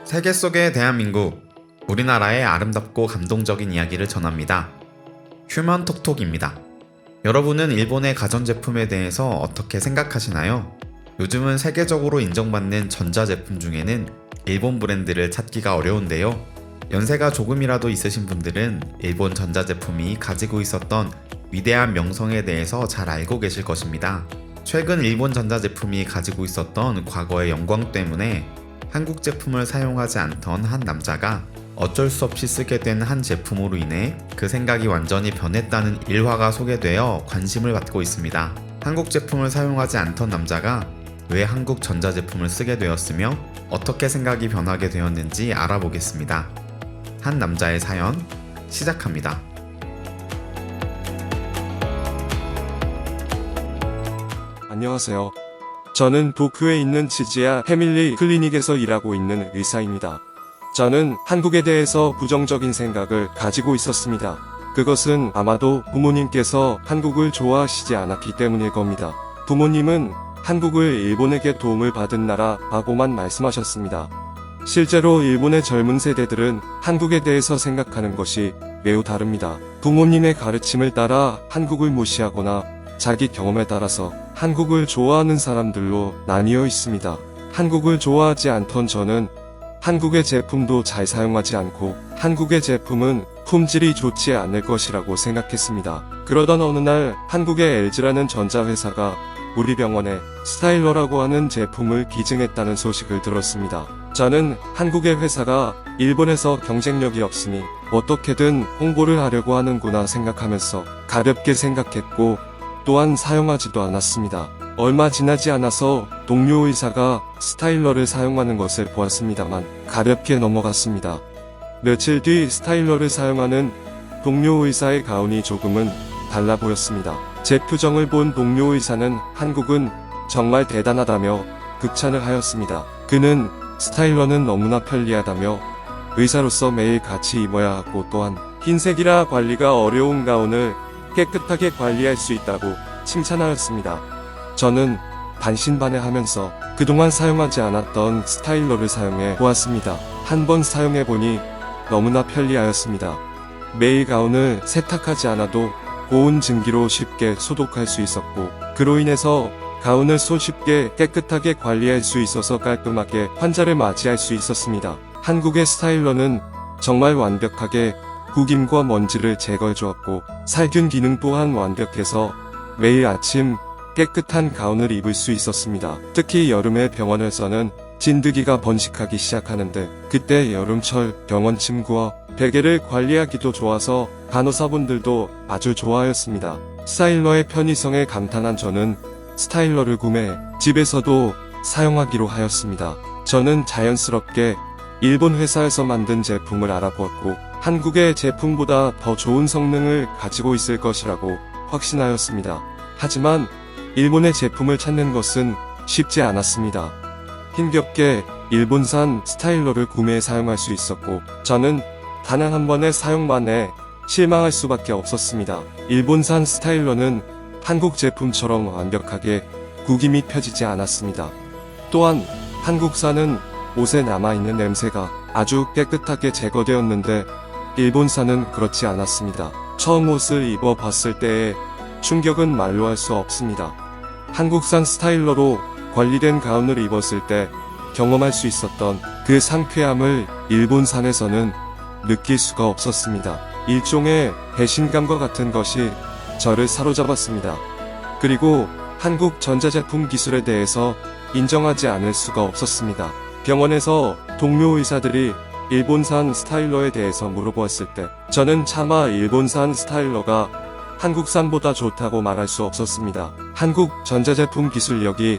세계 속의 대한민국, 우리나라의 아름답고 감동적인 이야기를 전합니다. 휴먼 톡톡입니다. 여러분은 일본의 가전제품에 대해서 어떻게 생각하시나요? 요즘은 세계적으로 인정받는 전자제품 중에는 일본 브랜드를 찾기가 어려운데요. 연세가 조금이라도 있으신 분들은 일본 전자제품이 가지고 있었던 위대한 명성에 대해서 잘 알고 계실 것입니다. 최근 일본 전자제품이 가지고 있었던 과거의 영광 때문에 한국 제품을 사용하지 않던 한 남자가 어쩔 수 없이 쓰게 된 한 제품으로 인해 그 생각이 완전히 변했다는 일화가 소개되어 관심을 받고 있습니다. 한국 제품을 사용하지 않던 남자가 왜 한국 전자제품을 쓰게 되었으며 어떻게 생각이 변하게 되었는지 알아보겠습니다. 한 남자의 사연 시작합니다. 안녕하세요. 저는 도쿄에 있는 치즈야 패밀리 클리닉에서 일하고 있는 의사입니다. 저는 한국에 대해서 부정적인 생각을 가지고 있었습니다. 그것은 아마도 부모님께서 한국을 좋아하시지 않았기 때문일 겁니다. 부모님은 한국을 일본에게 도움을 받은 나라라고만 말씀하셨습니다. 실제로 일본의 젊은 세대들은 한국에 대해서 생각하는 것이 매우 다릅니다. 부모님의 가르침을 따라 한국을 무시하거나 자기 경험에 따라서 한국을 좋아하는 사람들로 나뉘어 있습니다. 한국을 좋아하지 않던 저는 한국의 제품도 잘 사용하지 않고 한국의 제품은 품질이 좋지 않을 것이라고 생각했습니다. 그러던 어느 날 한국의 LG라는 전자회사가 우리 병원에 스타일러라고 하는 제품을 기증했다는 소식을 들었습니다. 저는 한국의 회사가 일본에서 경쟁력이 없으니 어떻게든 홍보를 하려고 하는구나 생각하면서 가볍게 생각했고 또한 사용하지도 않았습니다. 얼마 지나지 않아서 동료 의사가 스타일러를 사용하는 것을 보았습니다만 가볍게 넘어갔습니다. 며칠 뒤 스타일러를 사용하는 동료 의사의 가운이 조금은 달라 보였습니다. 제 표정을 본 동료 의사는 한국은 정말 대단하다며 극찬을 하였습니다. 그는 스타일러는 너무나 편리하다며 의사로서 매일 같이 입어야 하고 또한 흰색이라 관리가 어려운 가운을 깨끗하게 관리할 수 있다고 칭찬하였습니다. 저는 반신반의하면서 그동안 사용하지 않았던 스타일러를 사용해 보았습니다. 한 번 사용해보니 너무나 편리하였습니다. 매일 가운을 세탁하지 않아도 고운 증기로 쉽게 소독할 수 있었고 그로 인해서 가운을 손쉽게 깨끗하게 관리할 수 있어서 깔끔하게 환자를 맞이할 수 있었습니다. 한국의 스타일러는 정말 완벽하게 구김과 먼지를 제거해 주었고 살균 기능 또한 완벽해서 매일 아침 깨끗한 가운을 입을 수 있었습니다. 특히 여름에 병원에서는 진드기가 번식하기 시작하는데 그때 여름철 병원 침구와 베개를 관리하기도 좋아서 간호사분들도 아주 좋아하였습니다. 스타일러의 편의성에 감탄한 저는 스타일러를 구매해 집에서도 사용하기로 하였습니다. 저는 자연스럽게 일본 회사에서 만든 제품을 알아보았고 한국의 제품보다 더 좋은 성능을 가지고 있을 것이라고 확신하였습니다. 하지만 일본의 제품을 찾는 것은 쉽지 않았습니다. 힘겹게 일본산 스타일러를 구매해 사용할 수 있었고 저는 단 한 번의 사용만에 실망할 수밖에 없었습니다. 일본산 스타일러는 한국 제품처럼 완벽하게 구김이 펴지지 않았습니다. 또한 한국산은 옷에 남아있는 냄새가 아주 깨끗하게 제거되었는데 일본산은 그렇지 않았습니다. 처음 옷을 입어봤을 때의 충격은 말로 할 수 없습니다. 한국산 스타일러로 관리된 가운을 입었을 때 경험할 수 있었던 그 상쾌함을 일본산에서는 느낄 수가 없었습니다. 일종의 배신감과 같은 것이 저를 사로잡았습니다. 그리고 한국 전자제품 기술에 대해서 인정하지 않을 수가 없었습니다. 병원에서 동료 의사들이 일본산 스타일러에 대해서 물어보았을 때 저는 차마 일본산 스타일러가 한국산보다 좋다고 말할 수 없었습니다. 한국 전자제품 기술력이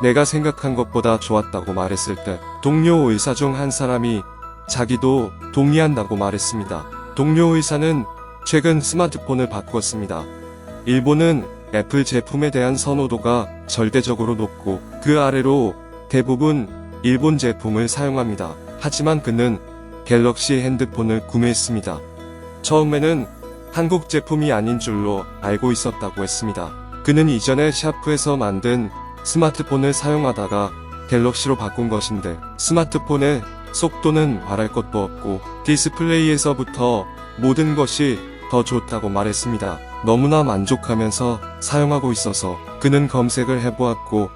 내가 생각한 것보다 좋았다고 말했을 때 동료 의사 중 한 사람이 자기도 동의한다고 말했습니다. 동료 의사는 최근 스마트폰을 바꾸었습니다. 일본은 애플 제품에 대한 선호도가 절대적으로 높고 그 아래로 대부분 일본 제품을 사용합니다. 하지만 그는 갤럭시 핸드폰을 구매했습니다. 처음에는 한국 제품이 아닌 줄로 알고 있었다고 했습니다. 그는 이전에 샤프에서 만든 스마트폰을 사용하다가 갤럭시로 바꾼 것인데 스마트폰에 속도는 말할 것도 없고 디스플레이에서부터 모든 것이 더 좋다고 말했습니다. 너무나 만족하면서 사용하고 있어서 그는 검색을 해보았고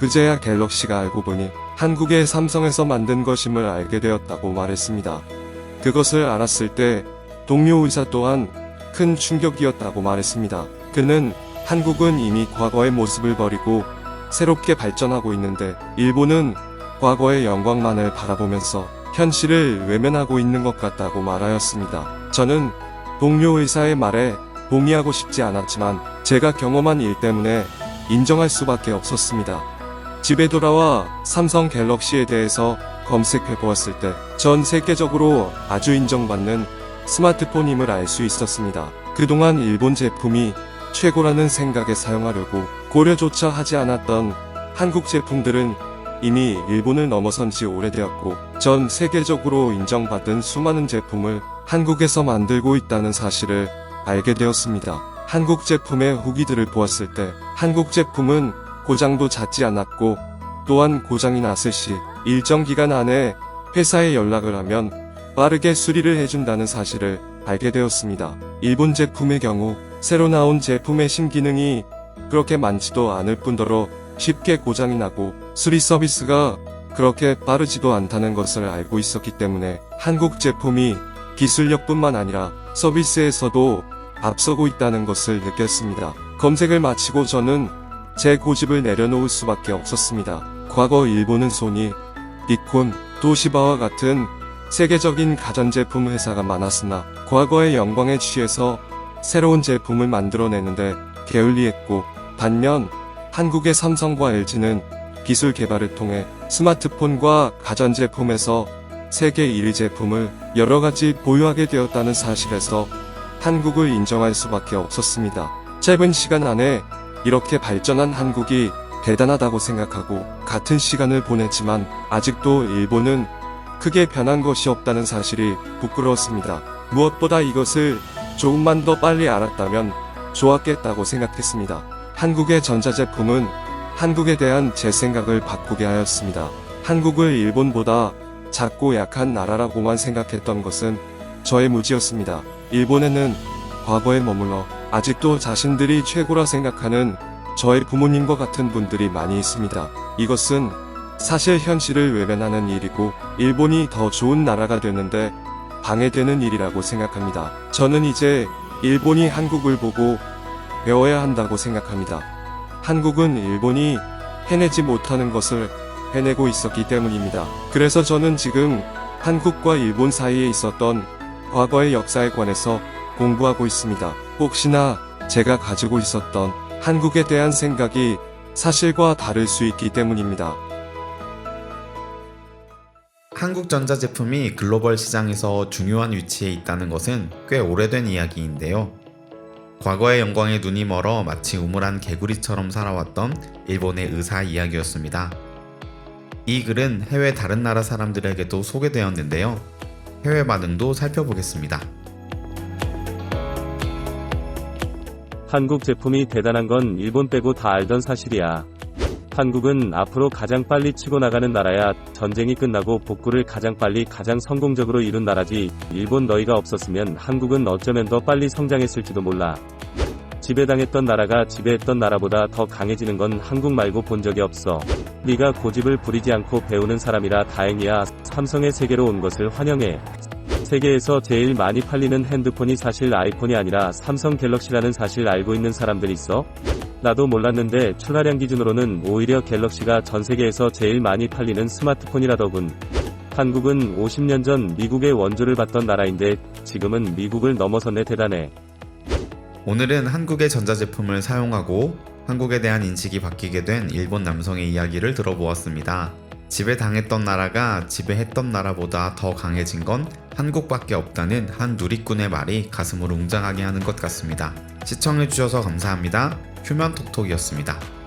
그제야 갤럭시가 알고 보니 한국의 삼성에서 만든 것임을 알게 되었다고 말했습니다. 그것을 알았을 때 동료 의사 또한 큰 충격이었다고 말했습니다. 그는 한국은 이미 과거의 모습을 버리고 새롭게 발전하고 있는데 일본은 과거의 영광만을 바라보면서 현실을 외면하고 있는 것 같다고 말하였습니다. 저는 동료 의사의 말에 동의하고 싶지 않았지만 제가 경험한 일 때문에 인정할 수밖에 없었습니다. 집에 돌아와 삼성 갤럭시에 대해서 검색해 보았을 때 전 세계적으로 아주 인정받는 스마트폰임을 알 수 있었습니다. 그동안 일본 제품이 최고라는 생각에 사용하려고 고려조차 하지 않았던 한국 제품들은 이미 일본을 넘어선 지 오래되었고 전 세계적으로 인정받은 수많은 제품을 한국에서 만들고 있다는 사실을 알게 되었습니다. 한국 제품의 후기들을 보았을 때 한국 제품은 고장도 잦지 않았고 또한 고장이 났을 시 일정 기간 안에 회사에 연락을 하면 빠르게 수리를 해준다는 사실을 알게 되었습니다. 일본 제품의 경우 새로 나온 제품의 신기능이 그렇게 많지도 않을 뿐더러 쉽게 고장이 나고 수리 서비스가 그렇게 빠르지도 않다는 것을 알고 있었기 때문에 한국 제품이 기술력뿐만 아니라 서비스에서도 앞서고 있다는 것을 느꼈습니다. 검색을 마치고 저는 제 고집을 내려놓을 수밖에 없었습니다. 과거 일본은 소니, 니콘, 도시바와 같은 세계적인 가전제품 회사가 많았으나 과거의 영광에 취해서 새로운 제품을 만들어내는데 게을리했고 반면 한국의 삼성과 LG는 기술 개발을 통해 스마트폰과 가전제품에서 세계 1위 제품을 여러 가지 보유하게 되었다는 사실에서 한국을 인정할 수밖에 없었습니다. 짧은 시간 안에 이렇게 발전한 한국이 대단하다고 생각하고 같은 시간을 보냈지만 아직도 일본은 크게 변한 것이 없다는 사실이 부끄러웠습니다. 무엇보다 이것을 조금만 더 빨리 알았다면 좋았겠다고 생각했습니다. 한국의 전자제품은 한국에 대한 제 생각을 바꾸게 하였습니다. 한국을 일본보다 작고 약한 나라라고만 생각했던 것은 저의 무지였습니다. 일본에는 과거에 머물러 아직도 자신들이 최고라 생각하는 저의 부모님과 같은 분들이 많이 있습니다. 이것은 사실 현실을 외면하는 일이고 일본이 더 좋은 나라가 되는데 방해되는 일이라고 생각합니다. 저는 이제 일본이 한국을 보고 배워야 한다고 생각합니다. 한국은 일본이 해내지 못하는 것을 해내고 있었기 때문입니다. 그래서 저는 지금 한국과 일본 사이에 있었던 과거의 역사에 관해서 공부하고 있습니다. 혹시나 제가 가지고 있었던 한국에 대한 생각이 사실과 다를 수 있기 때문입니다. 한국 전자제품이 글로벌 시장에서 중요한 위치에 있다는 것은 꽤 오래된 이야기인데요. 과거의 영광에 눈이 멀어 마치 우물안 개구리처럼 살아왔던 일본의 의사 이야기였습니다. 이 글은 해외 다른 나라 사람들에게도 소개되었는데요. 해외 반응도 살펴보겠습니다. 한국 제품이 대단한 건 일본 빼고 다 알던 사실이야. 한국은 앞으로 가장 빨리 치고 나가는 나라야. 전쟁이 끝나고 복구를 가장 빨리 가장 성공적으로 이룬 나라지. 일본 너희가 없었으면 한국은 어쩌면 더 빨리 성장했을지도 몰라. 지배당했던 나라가 지배했던 나라보다 더 강해지는 건 한국 말고 본 적이 없어. 네가 고집을 부리지 않고 배우는 사람이라 다행이야. 삼성의 세계로 온 것을 환영해. 세계에서 제일 많이 팔리는 핸드폰이 사실 아이폰이 아니라 삼성 갤럭시라는 사실 알고 있는 사람들 있어? 나도 몰랐는데 출하량 기준으로는 오히려 갤럭시가 전 세계에서 제일 많이 팔리는 스마트폰이라더군. 한국은 50년 전 미국의 원조를 받던 나라인데 지금은 미국을 넘어섰네. 대단해. 오늘은 한국의 전자제품을 사용하고 한국에 대한 인식이 바뀌게 된 일본 남성의 이야기를 들어보았습니다. 지배당했던 나라가 지배했던 나라보다 더 강해진 건 한국밖에 없다는 한 누리꾼의 말이 가슴을 웅장하게 하는 것 같습니다. 시청해주셔서 감사합니다. 휴면톡톡이었습니다.